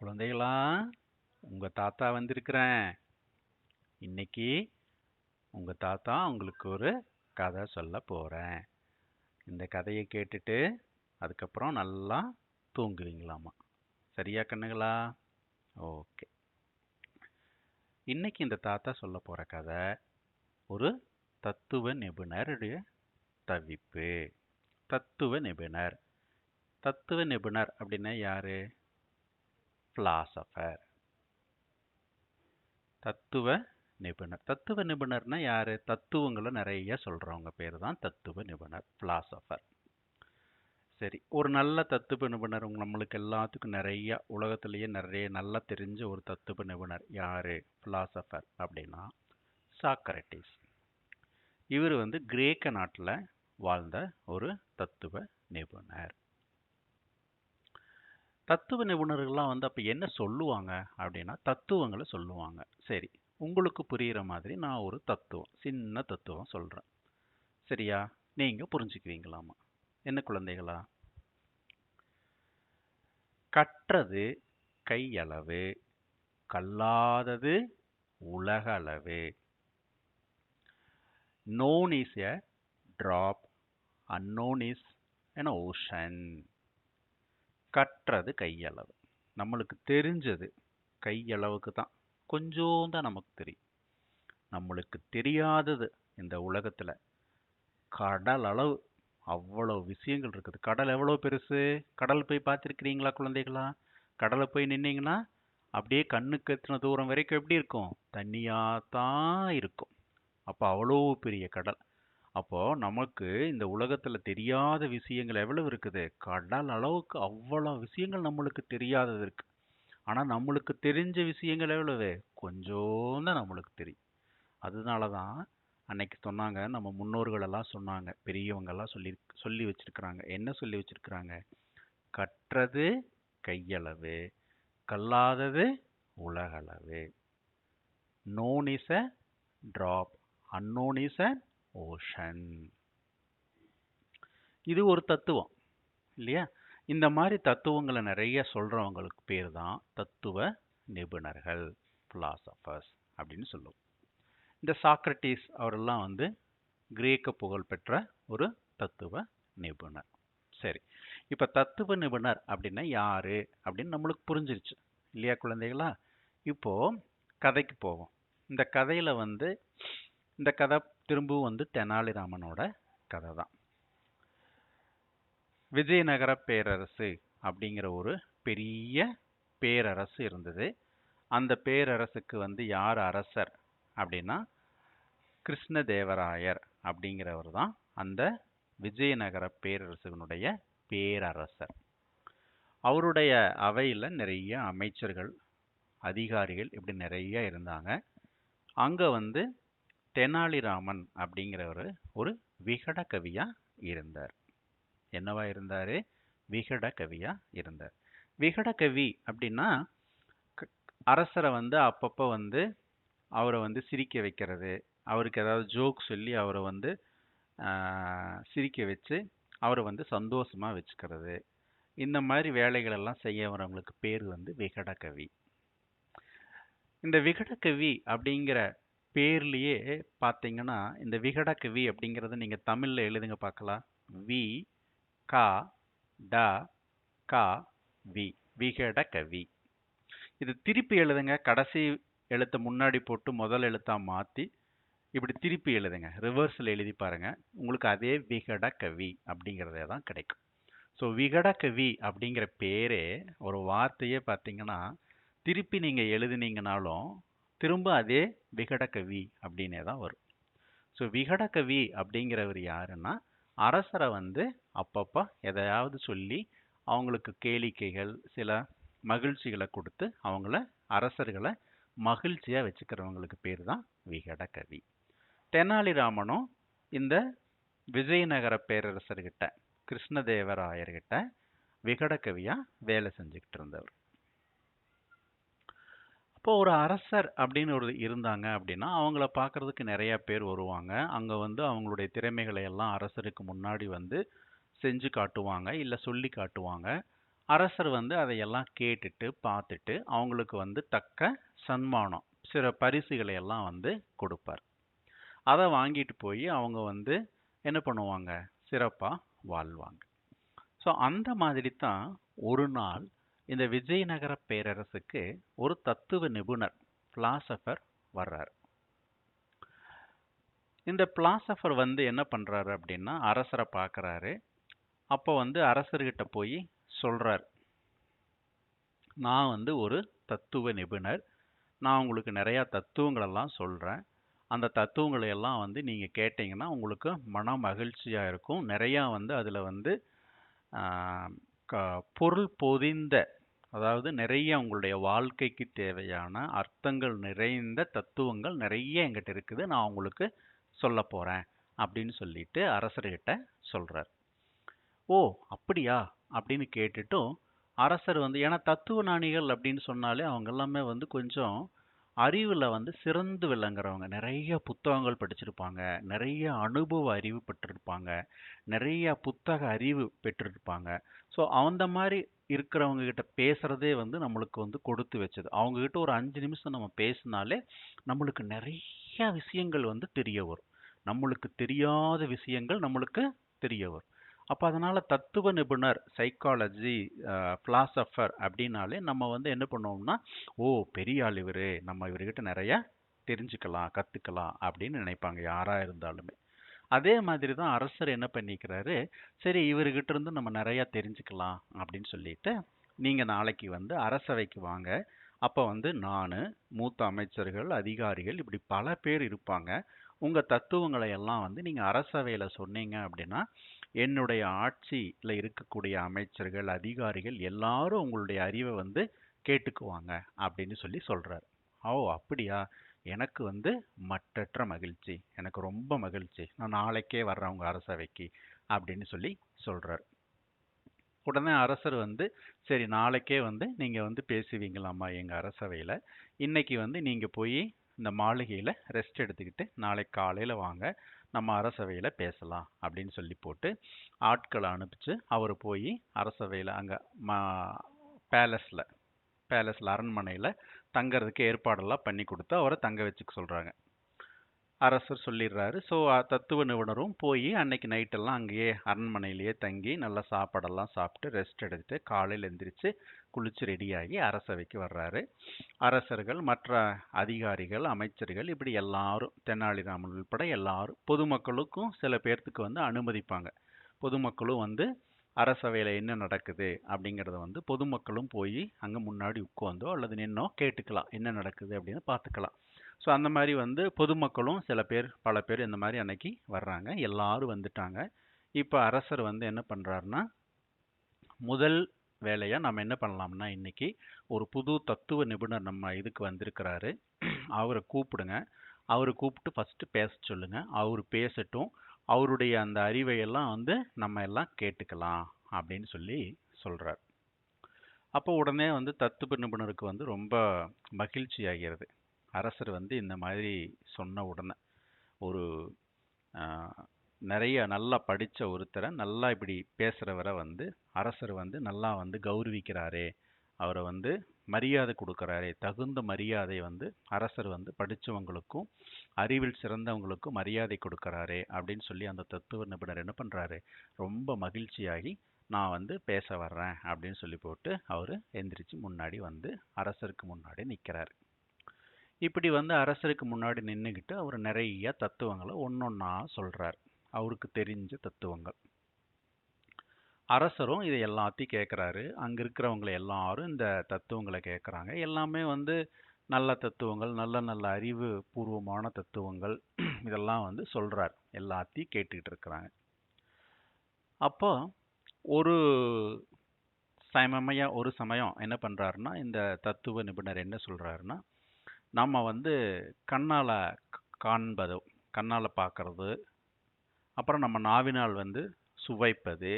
குழந்தைகளா, உங்க தாத்தா வந்திருக்கிறேன். இன்னைக்கு உங்க தாத்தா உங்களுக்கு ஒரு கதை சொல்ல போறேன். இந்த கதையை கேட்டுட்டு அதுக்கப்புறம் நல்லா தூங்குவீங்களாமா. சரியா கண்ணுங்களா? ஓகே. இன்னைக்கு இந்த தாத்தா சொல்ல போற கதை ஒரு தத்துவ நிபுணருடைய தவிப்பு. தத்துவ நிபுணர். தத்துவ நிபுணர் அப்படின்னா யாரு? பிலாசபர். தத்துவ நிபுணர். தத்துவ நிபுணர்னா யாரு? தத்துவங்களை நிறைய சொல்றவங்க பேரு தான் தத்துவ நிபுணர், பிலாசபர். சரி, ஒரு நல்ல தத்துவ நிபுணர் நம்மளுக்கு எல்லாத்துக்கும் நிறைய உலகத்திலேயே நிறைய நல்லா தெரிஞ்ச ஒரு தத்துவ நிபுணர் யாரு? பிலாசபர் அப்படின்னா சாக்ரட்டிஸ். இவர் கிரேக்க நாட்டுல வாழ்ந்த ஒரு தத்துவ நிபுணர். தத்துவ நிபுணர்கள்லாம் அப்ப என்ன சொல்லுவாங்க அப்படின்னா தத்துவங்களை சொல்லுவாங்க. சரி, உங்களுக்கு புரியுற மாதிரி நான் ஒரு தத்துவம், சின்ன தத்துவம் சொல்றேன். சரியா? நீங்க புரிஞ்சுக்குவீங்களாமா. என்ன குழந்தைகளா? கற்றது கையளவு, கல்லாதது உலகளவு. known is a drop, unknown is an ocean. கற்றது கையளவு. நம்மளுக்கு தெரிஞ்சது கையளவுக்கு தான், கொஞ்சம் தான் நமக்கு தெரியும். நம்மளுக்கு தெரியாதது இந்த உலகத்துல கடல் அளவு, அவ்வளவு விஷயங்கள் இருக்குது. கடல் எவ்வளவு பெருசு? கடல் போய் பார்த்திருக்கிறீங்களா குழந்தைகளா? கடலை போய் நின்னீங்கன்னா அப்படியே கண்ணுக்கு எத்தின தூரம் வரைக்கும் எப்படி இருக்கும்? தண்ணியா தான் இருக்கும். அப்ப அவ்வளோ பெரிய கடல். அப்போ நமக்கு இந்த உலகத்துல தெரியாத விஷயங்கள் எவ்வளவு இருக்குது? கடல் அளவுக்கு அவ்வளவு விஷயங்கள் நம்மளுக்கு தெரியாதது இருக்கு. ஆனா நம்மளுக்கு தெரிஞ்ச விஷயங்கள் எவ்வளவு? கொஞ்சம் தான் நம்மளுக்கு தெரியும். அதனாலதான் அன்னைக்கு சொன்னாங்க, நம்ம முன்னோர்கள் எல்லாம் சொன்னாங்க, பெரியவங்க எல்லாம் சொல்லி வச்சிருக்கிறாங்க. என்ன சொல்லி வச்சிருக்கிறாங்க? கற்றது கையளவு, கல்லாதது உலகளவு. known is a drop, unknown is an ocean. இது ஒரு தத்துவம் இல்லையா? இந்த மாதிரி தத்துவங்களை நிறைய சொல்றவங்களுக்கு பேர் தான் தத்துவ நிபுணர்கள், பிலாசபர்ஸ் அப்படின்னு சொல்லுவோம். இந்த சாக்ரட்டிஸ் அவரெல்லாம் கிரேக்க புகழ் பெற்ற ஒரு தத்துவ நிபுணர். சரி, இப்ப தத்துவ நிபுணர் அப்படின்னா யாரு அப்படின்னு நம்மளுக்கு புரிஞ்சிருச்சு இல்லையா குழந்தைகளா? இப்போ கதைக்கு போவோம். இந்த கதையில இந்த கதை திரும்பவும் தெனாலிராமனோட கதை தான். விஜயநகர பேரரசு அப்படிங்கிற ஒரு பெரிய பேரரசு இருந்தது. அந்த பேரரசுக்கு யார் அரசர் அப்படின்னா கிருஷ்ணதேவராயர் அப்படிங்கிறவர் தான் அந்த விஜயநகர பேரரசனுடைய பேரரசர். அவருடைய அவையில நிறைய அமைச்சர்கள், அதிகாரிகள் இப்படி நிறைய இருந்தாங்க. அங்க தெனாலிராமன் அப்படிங்கிறவர் ஒரு விகட கவியா இருந்தார். என்னவா இருந்தாரு? விகட கவியா இருந்தார். விகட கவி அப்படின்னா அரசரை அப்பப்ப அவரை சிரிக்க வைக்கிறது, அவருக்கு ஏதாவது ஜோக் சொல்லி அவரை சிரிக்க வச்சு அவரை சந்தோஷமா வச்சுக்கிறது, இந்த மாதிரி வேலைகள் எல்லாம் செய்ய வரவங்களுக்கு பேர் விகட கவி. இந்த விகட கவி அப்படிங்கிற பேர்லயே பாத்தீங்கன்னா, இந்த விகட கவி அப்படிங்கறத நீங்க தமிழ்ல எழுதுங்க பார்க்கலாம். வி க ட க வி, விகட கவி. இது திருப்பி எழுதுங்க. கடைசி எழுத்த முன்னாடி போட்டு முதல் எழுத்தா மாத்தி இப்படி திருப்பி எழுதுங்க. ரிவர்ஸ்ல எழுதி பாருங்க, உங்களுக்கு அதே விகட கவி அப்படிங்கறதே தான் கிடைக்கும். ஸோ விகட கவி அப்படிங்கிற பேரே, ஒரு வார்த்தையே பார்த்தீங்கன்னா திருப்பி நீங்க எழுதுனீங்கனாலும் திரும்ப அதே விகட கவி அப்படின்னே தான் வரும். ஸோ விகட கவி அப்படிங்கிறவர் யாருன்னா, அரசரை அப்பப்ப எதையாவது சொல்லி அவங்களுக்கு கேளிக்கைகள், சில மகிழ்ச்சிகளை கொடுத்து அவங்கள, அரசர்களை மகிழ்ச்சியா வச்சுக்கிறவங்களுக்கு பேர் தான் விகட கவி. தெனாலிராமனும் இந்த விஜயநகர பேரரசர்கிட்ட, கிருஷ்ணதேவராயர்கிட்ட விகட கவியா வேலை செஞ்சுக்கிட்டு இருந்தவர். அப்போ ஒரு அரசர் அப்படின்னு ஒரு இருந்தாங்க அப்படின்னா அவங்கள பார்க்கறதுக்கு நிறைய பேர் வருவாங்க. அங்க அவங்களுடைய திறமைகளை எல்லாம் அரசருக்கு முன்னாடி செஞ்சு காட்டுவாங்க, இல்ல சொல்லி காட்டுவாங்க. அரசர் வந்து அதையெல்லாம் கேட்டுட்டு பார்த்துட்டு அவங்களுக்கு வந்து தக்க சன்மானம் சில பரிசுகளை எல்லாம் வந்து கொடுப்பார். அதை வாங்கிட்டு போய் அவங்க வந்து என்ன பண்ணுவாங்க, சிறப்பா வாழ்வாங்க. ஸோ அந்த மாதிரி தான் ஒரு நாள் இந்த விஜயநகர பேரரசுக்கு ஒரு தத்துவ நிபுணர் பிலாசபர் வர்றார். இந்த பிலாசபர் வந்து என்ன பண்றாரு அப்படின்னா அரசரை பார்க்கறாரு. அப்போ வந்து அரசர்கிட்ட போய் சொல்றார், நான் வந்து ஒரு தத்துவ நிபுணர், நான் உங்களுக்கு நிறைய தத்துவங்களெல்லாம் சொல்றேன். அந்த தத்துவங்களை எல்லாம் வந்து நீங்க கேட்டீங்கன்னா உங்களுக்கு மன மகிழ்ச்சியா இருக்கும். நிறையா வந்து அதுல வந்து ஆஹ், பொருள் பொதிந்த, அதாவது நிறைய உங்களுடைய வாழ்க்கைக்கு தேவையான அர்த்தங்கள் நிறைந்த தத்துவங்கள் நிறைய என்கிட்ட இருக்குது, நான் உங்களுக்கு சொல்ல போறேன் அப்படின்னு சொல்லிட்டு அரசர்கிட்ட சொல்றார். ஓ அப்படியா அப்படின்னு கேட்டுட்டும் அரசர் வந்து, ஏன்னா தத்துவ ஞானிகள் அப்படின்னு சொன்னாலே அவங்க எல்லாமே வந்து கொஞ்சம் அறிவுல வந்து சிறந்து விளங்குறவங்க, நிறைய புத்தகங்கள் படிச்சிருப்பாங்க, நிறைய அனுபவ அறிவு பெற்றிருப்பாங்க, நிறைய புத்தக அறிவு பெற்றிருப்பாங்க. ஸோ அந்த மாதிரி இருக்கிறவங்க கிட்ட பேசுறதே வந்து நம்மளுக்கு வந்து கொடுத்து வச்சது. அவங்க கிட்ட ஒரு 5 நிமிஷம் நம்ம பேசினாலே நம்மளுக்கு நிறைய விஷயங்கள் வந்து தெரிய வரும். நம்மளுக்கு தெரியாத விஷயங்கள் நம்மளுக்கு தெரிய வரும். அப்ப அதனால தத்துவ நிபுணர், சைக்காலஜி, பிலாசபர் அப்படின்னாலே நம்ம வந்து என்ன பண்ணுவோம்னா, ஓ பெரிய ஆள் இவரு, நம்ம இவர்கிட்ட நிறைய தெரிஞ்சுக்கலாம் கத்துக்கலாம் அப்படின்னு நினைப்பாங்க யாரா இருந்தாலுமே. அதே மாதிரி தான் அரசர் என்ன பண்ணிக்கிறாரு, சரி இவர்கிட்ட இருந்து நம்ம நிறைய தெரிஞ்சுக்கலாம் அப்படின்னு சொல்லிட்டு, நீங்க நாளைக்கு வந்து அரசவைக்கு வாங்க. அப்ப வந்து நானு, மூத்த அமைச்சர்கள், அதிகாரிகள் இப்படி பல பேர் இருப்பாங்க. உங்க தத்துவங்களை எல்லாம் வந்து நீங்க அரசவையில சொன்னீங்க அப்படின்னா, என்னுடைய ஆட்சியில இருக்கக்கூடிய அமைச்சர்கள், அதிகாரிகள் எல்லாரும் உங்களுடைய அறிவை வந்து கேட்டுக்குவாங்க அப்படின்னு சொல்லி சொல்றாரு. ஓ அப்படியா, எனக்கு வந்து மற்றற்ற மகிழ்ச்சி, எனக்கு ரொம்ப மகிழ்ச்சி, நான் நாளைக்கே வர்றேன் உங்க அரசவைக்கு அப்படின்னு சொல்லி சொல்றாரு. உடனே அரசர் வந்து, சரி நாளைக்கே வந்து நீங்க வந்து பேசுவீங்களாமா எங்க அரசவையில, இன்னைக்கு வந்து நீங்க போய் இந்த மாளிகையில ரெஸ்ட் எடுத்துக்கிட்டு நாளைக்கு காலையில வாங்க, நம்ம அரசவையில பேசலாம் அப்படின்னு சொல்லி போட்டு ஆட்களை அனுப்பிச்சு அவர் போய் அரசவையில அங்க பேலஸ்ல பேலஸ்ல அரண்மனையில தங்கறதுக்கு ஏற்பாடெல்லாம் பண்ணி கொடுத்து அவரை தங்க வச்சுக்க சொல்றாங்க. அரசர் சொல்லிடுறாரு. ஸோ தத்துவ நிபுணரும் போய் அன்னைக்கு நைட்டெல்லாம் அங்கேயே அரண்மனையிலேயே தங்கி நல்லா சாப்பாடெல்லாம் சாப்பிட்டு ரெஸ்ட் எடுத்துட்டு காலையில் எந்திரிச்சு குளிச்சு ரெடியாகி அரசவைக்கு வர்றாரு. அரசர்கள், மற்ற அதிகாரிகள், அமைச்சர்கள் இப்படி எல்லாரும், தெனாலிராமன் உள்பட எல்லாரும், பொதுமக்களுக்கும் சில பேர்த்துக்கு வந்து அனுமதிப்பாங்க. பொதுமக்களும் வந்து அரசவையில் என்ன நடக்குது அப்படிங்கிறத வந்து பொதுமக்களும் போய் அங்கே முன்னாடி உட்காந்தோ அல்லது நின்னோ கேட்டுக்கலாம், என்ன நடக்குது அப்படின்னு பார்த்துக்கலாம். ஸோ அந்த மாதிரி வந்து பொதுமக்களும் சில பேர், பல பேர் இந்த மாதிரி அன்னைக்கு வர்றாங்க. எல்லாரும் வந்துட்டாங்க. இப்போ அரசர் வந்து என்ன பண்ணுறாருன்னா, முதல் வேலையாக நம்ம என்ன பண்ணலாம்னா, இன்னைக்கு ஒரு புது தத்துவ நிபுணர் நம்ம இதுக்கு வந்திருக்கிறாரு, அவரை கூப்பிடுங்க. அவரை கூப்பிட்டு ஃபஸ்ட்டு பேச சொல்லுங்க. அவர் பேசட்டும், அவருடைய அந்த அறிவையெல்லாம் வந்து நம்ம எல்லாம் கேட்டுக்கலாம் அப்படின்னு சொல்லி சொல்றார். அப்போ உடனே வந்து தத்துவ நிபுணருக்கு வந்து ரொம்ப மகிழ்ச்சி ஆகிறது. அரசர் வந்து இந்த மாதிரி சொன்ன உடனே, ஒரு நிறைய நல்லா படித்த ஒருத்தரை நல்லா இப்படி பேசுகிறவரை வந்து அரசர் வந்து நல்லா வந்து கௌரவிக்கிறாரே, அவரை வந்து மரியாதை கொடுக்குறாரே, தகுந்த மரியாதை வந்து அரசர் வந்து படித்தவங்களுக்கும் அறிவில் சிறந்தவங்களுக்கும் மரியாதை கொடுக்குறாரே அப்படின்னு சொல்லி அந்த தத்துவ நிபுணர் என்ன பண்ணுறாரு, ரொம்ப மகிழ்ச்சியாகி நான் வந்து பேச வர்றேன் அப்படின்னு சொல்லி போட்டு அவர் எந்திரிச்சு முன்னாடி வந்து அரசருக்கு முன்னாடி நிற்கிறார். இப்படி வந்து அரசருக்கு முன்னாடி நின்றுக்கிட்டு அவர் நிறைய தத்துவங்களை ஒன்னொன்னா சொல்றார், அவருக்கு தெரிஞ்ச தத்துவங்கள். அரசரும் இதை எல்லாத்தையும் கேட்குறாரு. அங்கே இருக்கிறவங்களை எல்லாரும் இந்த தத்துவங்களை கேட்குறாங்க. எல்லாமே வந்து நல்ல தத்துவங்கள், நல்ல நல்ல அறிவு பூர்வமான தத்துவங்கள் இதெல்லாம் வந்து சொல்றார். எல்லாத்தையும் கேட்டுக்கிட்டு இருக்கிறாங்க. அப்போ ஒரு ஒரு சமயம் என்ன பண்றாருன்னா, இந்த தத்துவ நிபுணர் என்ன சொல்றாருன்னா, நம்ம வந்து கண்ணால காண்பது, கண்ணால பார்க்கறது, அப்புறம் நம்ம நாவினால் வந்து சுவைப்பது,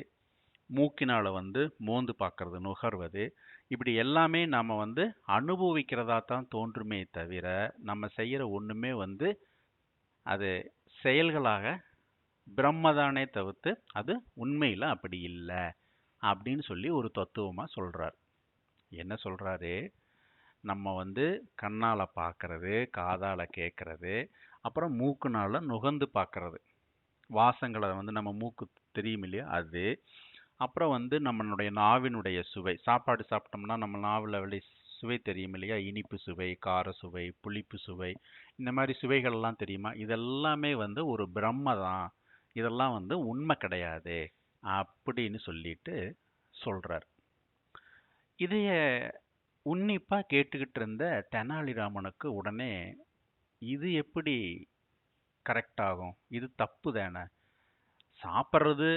மூக்கினால வந்து மோந்து பார்க்கறது, நுகர்வது, இப்படி எல்லாமே நாம வந்து அனுபவிக்கிறதா தான் தோன்றுமே தவிர நம்ம செய்யற ஒண்ணுமே வந்து அது செயல்களாக பிரம்மதானே தவிர்த்து அது உண்மையில அப்படி இல்லை அப்படின்னு சொல்லி ஒரு தத்துவமா சொல்றார். என்ன சொல்றாரு? நம்ம வந்து கண்ணால பார்க்கறது, காதால கேட்கறது, அப்புறம் மூக்குனால நுகர்ந்து பார்க்கறது. வாசங்களை வந்து நம்ம மூக்கு தெரியும் இல்லையா? அது. அப்புறம் வந்து நம்மளுடைய நாவினுடைய சுவை. சாப்பாடு சாப்பிட்டோம்னா நம்ம நாவில் வெளி சுவை தெரியும் இல்லையா? இனிப்பு சுவை, கார சுவை, புளிப்பு சுவை, இந்த மாதிரி சுவைகள்லாம் தெரியுமா? இதெல்லாமே வந்து ஒரு பிரம்ம தான். இதெல்லாம் வந்து உண்மை கிடையாது அப்படின்னு சொல்லிட்டு சொல்றார். இதைய உன்னிப்பா கேட்டுக்கிட்டு இருந்த தெனாலிராமனுக்கு உடனே இது எப்படி கரெக்ட் ஆகும்? இது தப்பு தானே. சாப்பிட்றது,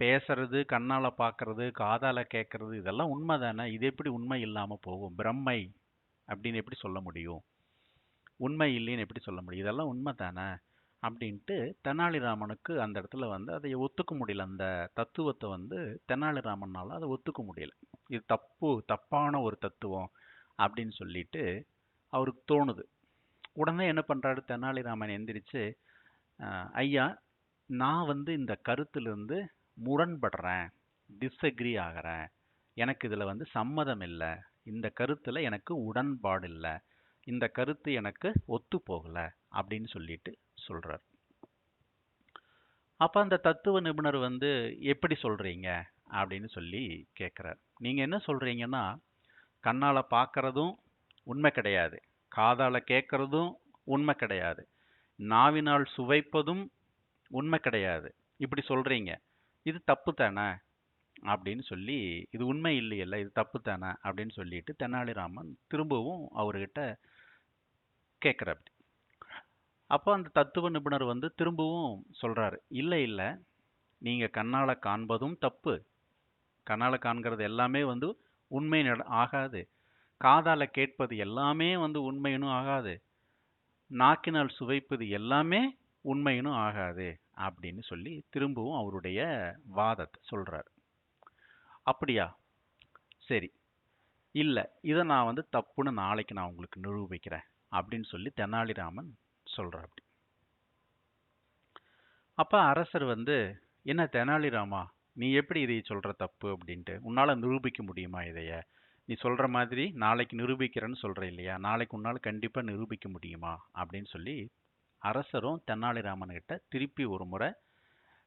பேசுறது, கண்ணால பார்க்கறது, காதால கேட்கறது இதெல்லாம் உண்மை தானே. இது எப்படி உண்மை இல்லாம போகும்? பிரம்மை அப்படின்னு எப்படி சொல்ல முடியும்? உண்மை இல்லைன்னு எப்படி சொல்ல முடியும்? இதெல்லாம் உண்மை தானே அப்படின்ட்டு தெனாலிராமனுக்கு அந்த இடத்துல வந்து அதை ஒத்துக்க முடியல. அந்த தத்துவத்தை வந்து தெனாலிராமனால அதை ஒத்துக்க முடியல. இது தப்பான ஒரு தத்துவம் அப்படின்னு சொல்லிட்டு அவருக்கு தோணுது. உடனே என்ன பண்றாரு தெனாலிராமன் எந்திரிச்சு, ஐயா, நான் வந்து இந்த கருத்திலிருந்து முரண்படுறேன், டிஸ்அக்ரி ஆகிறேன், எனக்கு இதுல வந்து சம்மதம் இல்லை, இந்த கருத்துல எனக்கு உடன்பாடு இல்லை, இந்த கருத்து எனக்கு ஒத்து போகல அப்படின்னு சொல்லிட்டு சொல்றார். அப்ப அந்த தத்துவ நிபுணர் வந்து எப்படி சொல்றீங்க அப்படின்னு சொல்லி கேட்கிறார். நீங்க என்ன சொல்றீங்கன்னா, கண்ணால பார்க்கறதும் உண்மை கிடையாது, காதால கேட்கறதும் உண்மை கிடையாது, நாவினால் சுவைப்பதும் உண்மை கிடையாது, இப்படி சொல்றீங்க. இது தப்பு தானே அப்படின்னு சொல்லி, இது உண்மை இல்லையல்ல, இது தப்பு தானே அப்படின்னு சொல்லிட்டு தெனாலிராமன் திரும்பவும் அவர்கிட்ட கேட்கிறார். அப்போ அந்த தத்துவ நிபுணர் வந்து திரும்பவும் சொல்றாரு, இல்லை இல்லை, நீங்க கண்ணால காண்பதும் தப்பு, கண்ணால காண்கிறது எல்லாமே வந்து உண்மை ஆகாது, காதால கேட்பது எல்லாமே வந்து உண்மைன்னு ஆகாது, நாக்கினால் சுவைப்பது எல்லாமே உண்மைன்னு ஆகாது அப்படின்னு சொல்லி திரும்பவும் அவருடைய வாதத்தை சொல்றாரு. அப்படியா, சரி, இல்லை, இதை நான் வந்து தப்புன்னு நாளைக்கு நான் உங்களுக்கு நிரூபிக்கிறேன் அப்படின்னு சொல்லி தெனாலிராமன் சொல்றார். அப்ப அரசர் வந்து, என்ன தெனாலிராமா, நீ எப்படி இதை சொல்ற தப்பு அப்படின்ட்டு, உன்னால நிரூபிக்க முடியுமா இதைய? நீ சொல்ற மாதிரி நாளைக்கு நிரூபிக்கிறேன்னு சொல்ற இல்லையா, நாளைக்கு உன்னால கண்டிப்பா நிரூபிக்க முடியுமா அப்படின்னு சொல்லி அரசரும் தெனாலிராமன் கிட்ட திருப்பி ஒரு முறை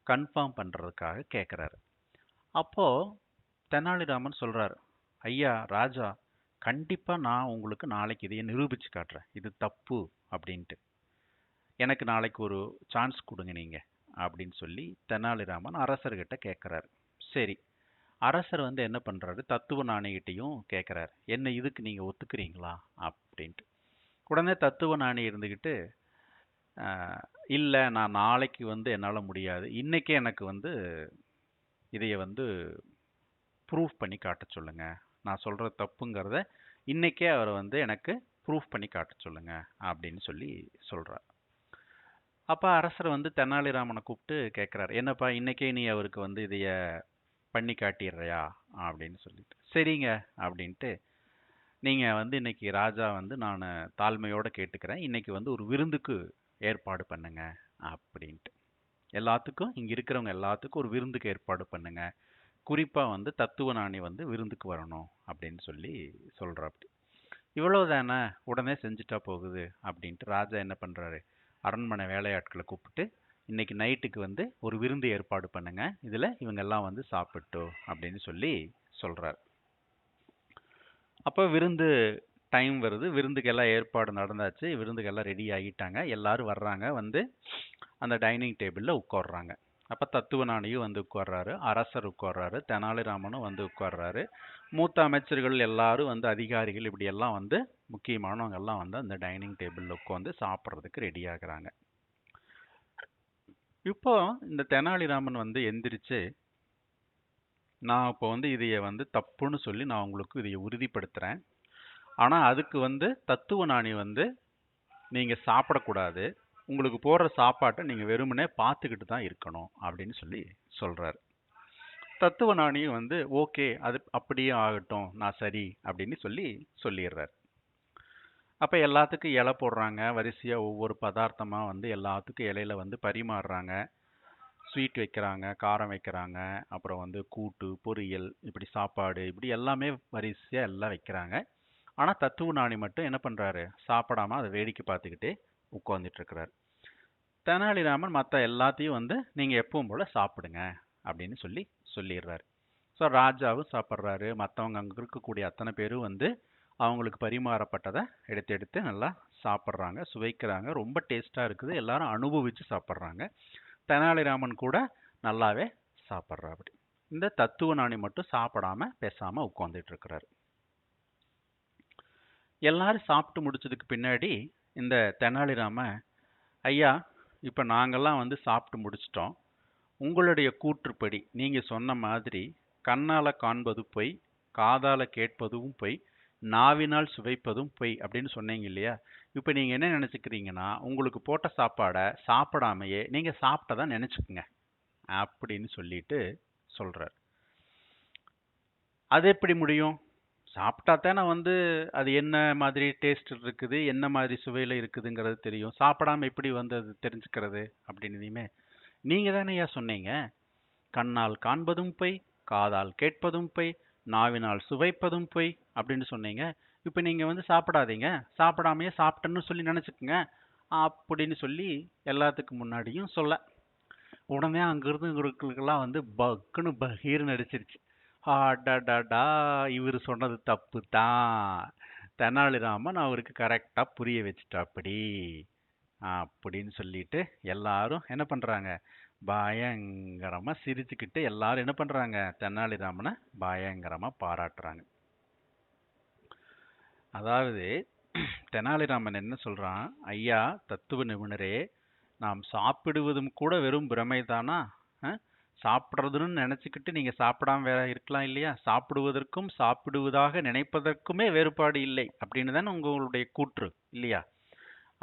கன்ஃபார்ம் பண்றதுக்காக கேட்கிறாரு. அப்போ தெனாலிராமன் சொல்றாரு, ஐயா ராஜா, கண்டிப்பா நான் உங்களுக்கு நாளைக்கு இதைய நிரூபிச்சு காட்டுறேன், இது தப்பு அப்படின்ட்டு. எனக்கு நாளைக்கு ஒரு சான்ஸ் கொடுங்க நீங்க அப்படின்னு சொல்லி தெனாலிராமன் அரசர்கிட்ட கேட்கிறாரு. சரி, அரசர் வந்து என்ன பண்றாரு, தத்துவ ஞானிகிட்டையும் கேட்கிறாரு, என்ன இதுக்கு நீங்க ஒத்துக்கிறீங்களா அப்படின்ட்டு. உடனே தத்துவ ஞானி இருந்துக்கிட்டு, இல்லை, நான் நாளைக்கு வந்து என்னால் முடியாது, இன்னைக்கே எனக்கு வந்து இதைய வந்து ப்ரூஃப் பண்ணி காட்ட சொல்லுங்க, நான் சொல்ற தப்புங்கிறத இன்னைக்கே அவரை வந்து எனக்கு ப்ரூஃப் பண்ணி காட்ட சொல்லுங்க அப்படின்னு சொல்லி சொல்றார். அப்ப அரசர் வந்து தெனாலிராமனை கூப்பிட்டு கேட்கிறாரு, என்னப்பா இன்னைக்கே நீ அவருக்கு வந்து இதைய பண்ணி காட்டிடுறியா அப்படின்னு சொல்லிட்டு. சரிங்க அப்படின்ட்டு, நீங்க வந்து இன்னைக்கு ராஜா வந்து நான் தாழ்மையோட கேட்டுக்கிறேன், இன்னைக்கு வந்து ஒரு விருந்துக்கு ஏற்பாடு பண்ணுங்க அப்படின்ட்டு. எல்லாத்துக்கும், இங்க இருக்கிறவங்க எல்லாத்துக்கும் ஒரு விருந்துக்கு ஏற்பாடு பண்ணுங்க, குறிப்பா வந்து தத்துவ ஞானி வந்து விருந்துக்கு வரணும் அப்படின்னு சொல்லி சொல்றாப்படி. இவ்வளவுதானே, உடனே செஞ்சுட்டா போகுது அப்படின்ட்டு ராஜா என்ன பண்றாரு, அரண்மனை வேலையாட்களை கூப்பிட்டு, இன்னைக்கு நைட்டுக்கு வந்து ஒரு விருந்து ஏற்பாடு பண்ணுங்க, இதுல இவங்க எல்லாம் வந்து சாப்பிட்டோம் அப்படின்னு சொல்லி சொல்றாரு. அப்போ விருந்து டைம் வருது, விருந்துக்கு எல்லாம் ஏற்பாடு நடந்தாச்சு, விருந்துக்கு எல்லாம் ரெடி ஆகிட்டாங்க, எல்லாரும் வர்றாங்க, வந்து அந்த டைனிங் டேபிள்ல உட்கார்றாங்க. அப்ப தத்துவ ஞானியும் வந்து உட்கார்றாரு, அரசர் உட்கார்றாரு, தெனாலிராமனும் வந்து உட்கார்றாரு, மூத்த அமைச்சர்கள் எல்லாரும் வந்து, அதிகாரிகள் இப்படி எல்லாம் வந்து முக்கியமானவங்க எல்லாம் வந்து அந்த டைனிங் டேபிள்ல உட்காந்து சாப்பிட்றதுக்கு ரெடி ஆகுறாங்க. இப்போ இந்த தெனாலிராமன் வந்து எந்திரிச்சு, நான் இப்போ வந்து இதைய வந்து தப்புன்னு சொல்லி நான் உங்களுக்கு இதைய உறுதிப்படுத்துறேன், ஆனா அதுக்கு வந்து தத்துவ ஞானி வந்து நீங்க சாப்பிடக்கூடாது, உங்களுக்கு போடுற சாப்பாட்டை நீங்க வெறுமனே பார்த்துக்கிட்டு தான் இருக்கணும் அப்படின்னு சொல்லி சொல்றாரு. தத்துவ ஞானியும் வந்து ஓகே, அது அப்படியே ஆகட்டும், நான் சரி அப்படின்னு சொல்லி சொல்லிடுறாரு. அப்ப எல்லாத்துக்கும் இலை போடுறாங்க, வரிசையா ஒவ்வொரு பதார்த்தமா வந்து எல்லாத்துக்கும் இலையில வந்து பரிமாறுறாங்க. ஸ்வீட் வைக்கிறாங்க, காரம் வைக்கிறாங்க, அப்புறம் வந்து கூட்டு, பொரியல், இப்படி சாப்பாடு, இப்படி எல்லாமே வரிசையா எல்லாம் வைக்கிறாங்க. ஆனா தத்துவ ஞானி மட்டும் என்ன பண்றாரு? சாப்பிடாம அதை வேடிக்கை பார்த்துக்கிட்டே உட்கார்ந்துட்டு இருக்கிறாரு. தெனாலிராமன் மற்ற எல்லாத்தையும் வந்து நீங்க எப்பவும் போல சாப்பிடுங்க அப்படின்னு சொல்லிடுறாரு. ஸோ ராஜாவும் சாப்பிட்றாரு. மற்றவங்க அங்கே இருக்கக்கூடிய அத்தனை பேரும் வந்து அவங்களுக்கு பரிமாறப்பட்டதை எடுத்து எடுத்து நல்லா சாப்பிட்றாங்க, சுவைக்கிறாங்க. ரொம்ப டேஸ்டாக இருக்குது. எல்லாரும் அனுபவிச்சு சாப்பிட்றாங்க. தெனாலிராமன் கூட நல்லாவே சாப்பிட்றாரு. இந்த தத்துவ ஞானி மட்டும் சாப்பிடாம பேசாம உட்கார்ந்துட்டு இருக்கிறாரு. எல்லாரும் சாப்பிட்டு முடிச்சதுக்கு பின்னாடி இந்த தெனாலிராமன், ஐயா, இப்போ நாங்கெல்லாம் வந்து சாப்பிட்டு முடிச்சிட்டோம். உங்களுடைய கூற்றுப்படி நீங்க சொன்ன மாதிரி கண்ணால காண்பது பொய், காதால கேட்பதும் பொய், நாவினால் சுவைப்பதும் பொய் அப்படின்னு சொன்னீங்க இல்லையா? இப்போ நீங்க என்ன நினைச்சுக்கிறீங்கன்னா, உங்களுக்கு போட்ட சாப்பாடை சாப்பிடாமையே நீங்க சாப்பிட்டதா நினைச்சுக்குங்க அப்படின்னு சொல்லிட்டு சொல்றாரு. அது எப்படி முடியும்? சாப்பிட்டா தானே வந்து அது என்ன மாதிரி டேஸ்ட் இருக்குது, என்ன மாதிரி சுவையில இருக்குதுங்கிறது தெரியும். சாப்பிடாம எப்படி வந்து அது தெரிஞ்சுக்கிறது அப்படின்னு நீங்க தானே ஐயா சொன்னீங்க, கண்ணால் காண்பதும் பொய், காதால் கேட்பதும் பொய், நாவினால் சுவைப்பதும் பொய் அப்படின்னு சொன்னீங்க. இப்போ நீங்க வந்து சாப்பிடாதீங்க, சாப்பிடாமையே சாப்பிட்டேன்னு சொல்லி நினைச்சுக்குங்க அப்படின்னு சொல்லி எல்லாத்துக்கு முன்னாடியும் சொல்ல, உடனே அங்கிருந்து இவங்களுக்கெல்லாம் வந்து பக்குன்னு பகீர்னு அடிச்சிருச்சு. அடடடா, இவர் சொன்னது தப்பு தான். தெனாலிராமன் அவருக்கு கரெக்டா புரிய வச்சுட்டாப்படி அப்படின்னு சொல்லிட்டு எல்லாரும் என்ன பண்றாங்க, பயங்கரமா சிரிச்சுக்கிட்டு எல்லாரும் என்ன பண்றாங்க, தெனாலிராமனை பயங்கரமா பாராட்டுறாங்க. அதாவது தெனாலிராமன் என்ன சொல்றான், ஐயா தத்துவ நிபுணரே, நாம் சாப்பிடுவதும் கூட வெறும் பிரமைதானா? சாப்பிட்றதுன்னு நினைச்சுக்கிட்டு நீங்க சாப்பிடாம வேற இருக்கலாம் இல்லையா? சாப்பிடுவதற்கும் சாப்பிடுவதாக நினைப்பதற்குமே வேறுபாடு இல்லை அப்படின்னு தானே உங்களுடைய கூற்று இல்லையா?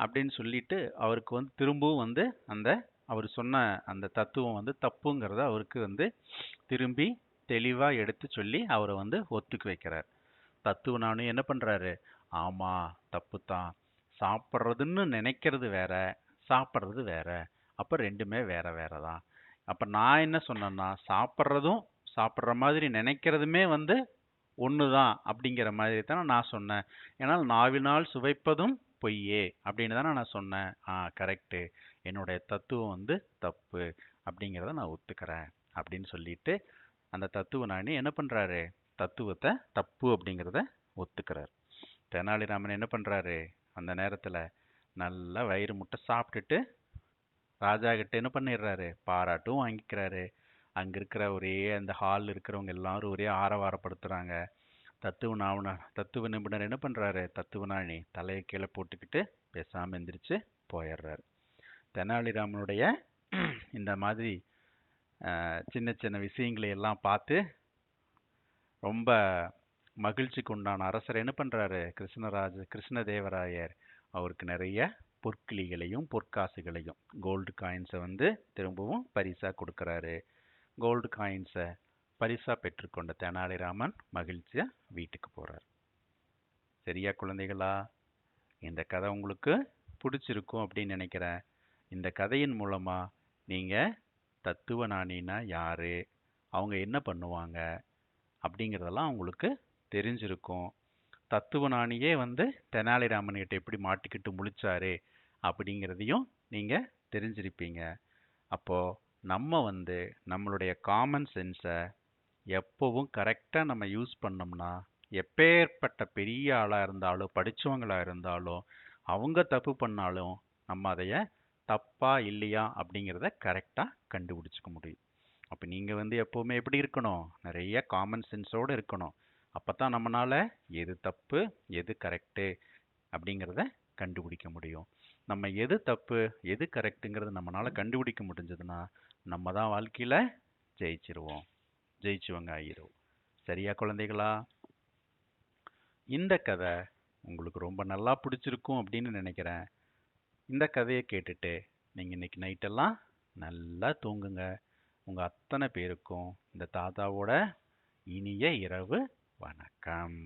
அப்படின்னு சொல்லிட்டு அவருக்கு வந்து திரும்பவும் வந்து அந்த அவர் சொன்ன அந்த தத்துவம் வந்து தப்புங்கிறத அவருக்கு வந்து திரும்பி தெளிவா எடுத்து சொல்லி அவரை வந்து ஒத்துக்க வைக்கிறார். தத்துவ ஞானி என்ன பண்றாரு, ஆமா தப்பு தான், சாப்பிட்றதுன்னு நினைக்கிறது வேற, சாப்பிட்றது வேற, அப்ப ரெண்டுமே வேற வேற தான். அப்ப நான் என்ன சொன்னேன்னா, சாப்பிட்றதும் சாப்பிட்ற மாதிரி நினைக்கிறதுமே வந்து ஒண்ணுதான் அப்படிங்கிற மாதிரி தானே நான் சொன்னேன். ஏன்னா நாவினால் சுவைப்பதும் பொய்யே அப்படின்னு தானே நான் சொன்னேன். கரெக்டு, என்னுடைய தத்துவம் வந்து தப்பு அப்படிங்கிறத நான் ஒத்துக்கிறேன் அப்படின்னு சொல்லிட்டு அந்த தத்துவ ஞானி என்ன பண்றாரு, தத்துவத்தை தப்பு அப்படிங்கிறத ஒத்துக்கிறார். தெனாலிராமன் என்ன பண்றாரு, அந்த நேரத்துல நல்லா வயிறு முட்டை சாப்பிட்டுட்டு ராஜா கிட்ட என்ன பண்ணிடுறாரு, பாராட்டும் வாங்கிக்கிறாரு. அங்க இருக்கிற ஒரே அந்த ஹால் இருக்கிறவங்க எல்லாரும் ஒரே ஆரவாரப்படுத்துறாங்க. தத்துவ நிபுணர் என்ன பண்றாரு, தத்துவ ஞானி தலையை கீழே போட்டுக்கிட்டு பேசாம எந்திரிச்சு போயிடுறாரு. தெனாலிராமனுடைய இந்த மாதிரி சின்ன சின்ன விஷயங்களை எல்லாம் பார்த்து ரொம்ப மகிழ்ச்சிக்கு உண்டான அரசர் என்ன பண்றாரு, கிருஷ்ணதேவராயர் அவருக்கு நிறைய பொற்கிளிகளையும் பொற்காசுகளையும் கோல்டு காயின்ஸை வந்து திரும்பவும் பரிசா கொடுக்கறாரு. கோல்டு காயின்ஸை பரிசா பெற்றுக்கொண்ட தெனாலிராமன் மகிழ்ச்சியா வீட்டுக்கு போறார். சரியா குழந்தைகளா? இந்த கதை உங்களுக்கு பிடிச்சிருக்கும் அப்படின்னு நினைக்கிறேன். இந்த கதையின் மூலமா நீங்க தத்துவ ஞானினா யாரு, அவங்க என்ன பண்ணுவாங்க அப்படிங்கிறதெல்லாம் உங்களுக்கு தெரிஞ்சிருக்கும். தத்துவ ஞானியே வந்து தெனாலிராமன் கிட்ட எப்படி மாட்டிக்கிட்டு முழிச்சாரு அப்படிங்கிறதையும் நீங்க தெரிஞ்சிருப்பீங்க. அப்போ நம்ம வந்து நம்மளுடைய காமன் சென்ஸை எப்பவும் கரெக்டாக நம்ம யூஸ் பண்ணோம்னா, எப்பேற்பட்ட பெரிய ஆளாக இருந்தாலும் படித்தவங்களாக இருந்தாலும் அவங்க தப்பு பண்ணாலும் நம்ம அதைய தப்பா இல்லையா அப்படிங்கிறத கரெக்டாக கண்டுபிடிச்சிக்க முடியும். அப்போ நீங்கள் வந்து எப்போவுமே எப்படி இருக்கணும், நிறைய காமன் சென்ஸோடு இருக்கணும். அப்போ தான் நம்மளால எது தப்பு எது கரெக்டு அப்படிங்கிறத கண்டுபிடிக்க முடியும். நம்ம எது தப்பு எது கரெக்டுங்கிறது நம்மளால கண்டுபிடிக்க முடிஞ்சதுன்னா நம்ம தான் வாழ்க்கையில் ஜெயிச்சவங்க ஆகிரும். சரியா குழந்தைகளா? இந்த கதை உங்களுக்கு ரொம்ப நல்லா பிடிச்சிருக்கும் அப்படின்னு நினைக்கிறேன். இந்த கதையை கேட்டுட்டு நீங்கள் இன்னைக்கு நைட்டெல்லாம் நல்லா தூங்குங்க. உங்கள் அத்தனை பேருக்கும் இந்த தாத்தாவோட இனிய இரவு வணக்கம்.